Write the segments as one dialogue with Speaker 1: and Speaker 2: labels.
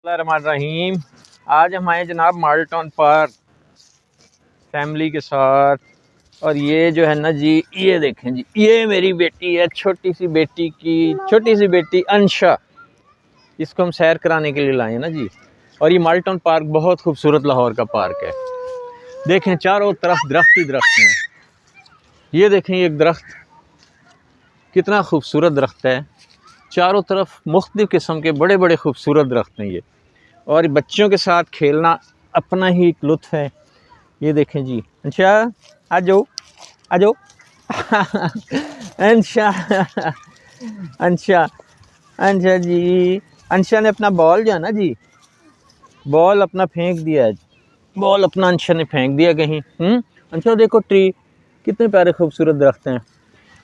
Speaker 1: रहीम। आज हम आए जनाब मॉडल टाउन पार्क फैमिली के साथ। और ये जो है ना जी, ये देखें जी, ये मेरी बेटी है, छोटी सी बेटी अंशा। इसको हम सैर कराने के लिए लाए हैं ना जी। और ये मॉडल टाउन पार्क बहुत खूबसूरत लाहौर का पार्क है। देखें चारों तरफ दरख्त ही दरख्त हैं। ये देखें एक दरख्त, कितना खूबसूरत दरख्त है। चारों तरफ मुख्तलिफ किस्म के बड़े बड़े खूबसूरत दरख्त हैं ये। और बच्चों के साथ खेलना अपना ही एक लुत्फ़ है। ये देखें जी, अंशा आ जाओ आ जाओ अंशा अंशा अंशा जी, अंशा ने अपना बॉल जो है ना जी, बॉल अपना फेंक दिया है। बॉल अपना अंशा ने फेंक दिया कहीं। अंशा देखो ट्री, कितने प्यारे खूबसूरत दरख्त हैं।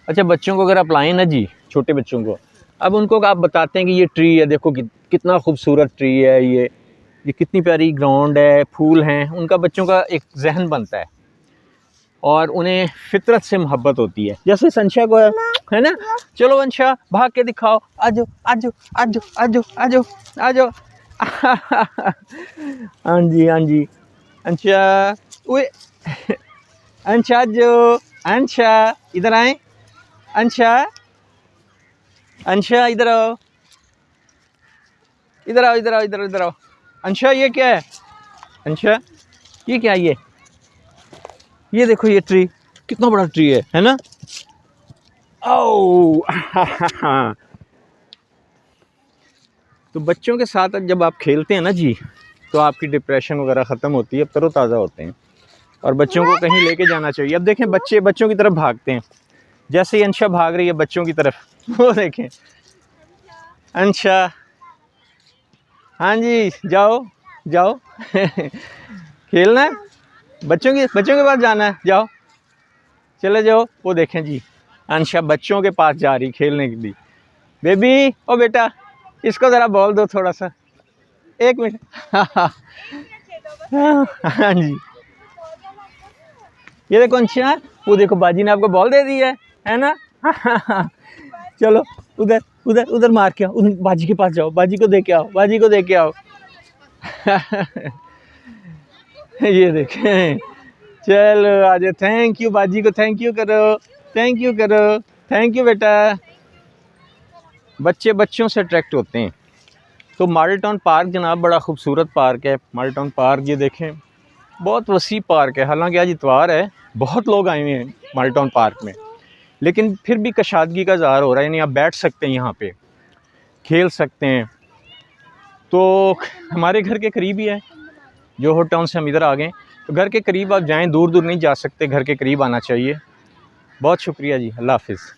Speaker 1: अच्छा, बच्चों को अगर आप लाएं ना जी, छोटे बच्चों को, अब उनको आप बताते हैं कि ये ट्री है, देखो कितना खूबसूरत ट्री है, ये कितनी प्यारी ग्राउंड है, फूल हैं, उनका बच्चों का एक जहन बनता है और उन्हें फितरत से मोहब्बत होती है, जैसे संशा को है ना। चलो अंशा भाग के दिखाओ, आजो आजो आजो आजो आजो आजो हाँ जी हाँ जी। अंशा, ओए अंशा जो, अंशा इधर आए, अंशा अंशा इधर आओ, इधर आओ इधर आओ इधर इधर आओ। अंशा ये क्या है, अंशा ये क्या है, ये देखो ये ट्री, कितना बड़ा ट्री है ना। ओ तो बच्चों के साथ जब आप खेलते हैं ना जी, तो आपकी डिप्रेशन वगैरह ख़त्म होती है, तरोताज़ा होते हैं। और बच्चों को कहीं लेके जाना चाहिए। अब देखें बच्चे बच्चों की तरफ भागते हैं, जैसे ही अंशा भाग रही है बच्चों की तरफ, वो देखें अंशा, हाँ जी जाओ जाओ खेलना है, बच्चों के पास जाना है, जाओ चले जाओ। वो देखें जी, अंशा बच्चों के पास जा रही खेलने के लिए। बेबी ओ बेटा, इसको ज़रा बॉल दो थोड़ा सा, एक मिनट हाँ जी, ये देखो अंशा, वो देखो बाजी ने आपको बॉल दे दी है ना चलो उधर उधर उधर मार के आओ, उधर बाजी के पास जाओ, बाजी को दे के आओ, बाजी को दे के आओ ये देखें, चलो आज थैंक यू, बाजी को थैंक यू करो, थैंक यू करो, थैंक यू बेटा। बच्चे बच्चों से अट्रैक्ट होते हैं। तो मॉडल टाउन पार्क जनाब बड़ा खूबसूरत पार्क है। मॉडल टाउन पार्क ये देखें, बहुत वसी पार्क है। हालांकि आज इतवार है, बहुत लोग आए हुए हैं मॉडल टाउन पार्क में, लेकिन फिर भी कशादगी का इज़हार हो रहा है। यानी आप बैठ सकते हैं, यहाँ पे खेल सकते हैं। तो हमारे घर के करीब ही है, जोहर टाउन से हम इधर आ गए, तो घर के करीब आप जाएं, दूर दूर नहीं जा सकते, घर के करीब आना चाहिए। बहुत शुक्रिया जी, अल्लाह हाफिज़।